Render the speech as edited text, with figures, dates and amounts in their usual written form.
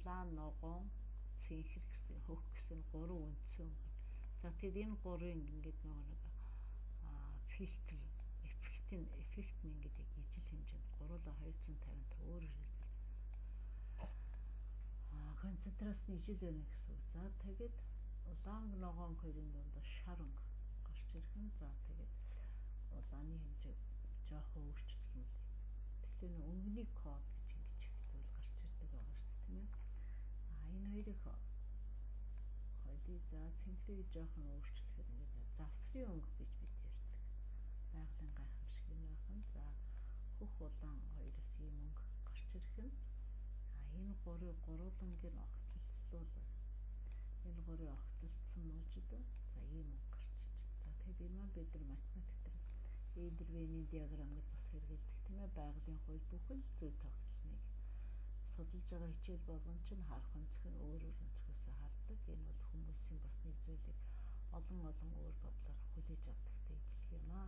улаан ногоон цэнхэр гэсэн хөх гэсэн 3 үндсэн. За тэгэд энэ 3-ын ингээд нэг фильтр эффект нь ингээд ижил хэмжээнд 350 өөр концентрацийн ижил байна гэсэн үг. За тэгэд улаан ногоон хоёрын дунд шар өнгө гарч ирэх нь. За тэгээд улааны хэмжээ жоохон өөрчлөлт. Тэгэхээр өнгөний код гэж ингэж зүйл гарч ирдэг байгаа шүү дээ, тийм ээ. Энэ хоёрыг хоёлыг за цэнхрийг жоохон өөрчлөхөөр ингээд завсрын өнгө гэж бид ярьдаг. Байгалийн гайхамшиг юм байна. За хөх улаан хоёроос ийм өнгө гарч ирэх нь. Энэ гурвангийн огтлцлуул. Энэ гурван огтлцсан мужид за ийм өнгө гарч ирж. За тэгэд энэ маань бид нар математик дээр Эйлервейний диаграм гэж бас хэрэгэлдэг, тийм ээ. Байгалийн хувьд бүхэл зүйл тогтолцныг судалж байгаа хичээл болгон ч харах өнцг нь өөр өнцгөөс хардаг. Энэ бол хүмүүсийн бас нэг зүйлийг олон өөр бодлоор хүлээж авдагтай ижил юм аа.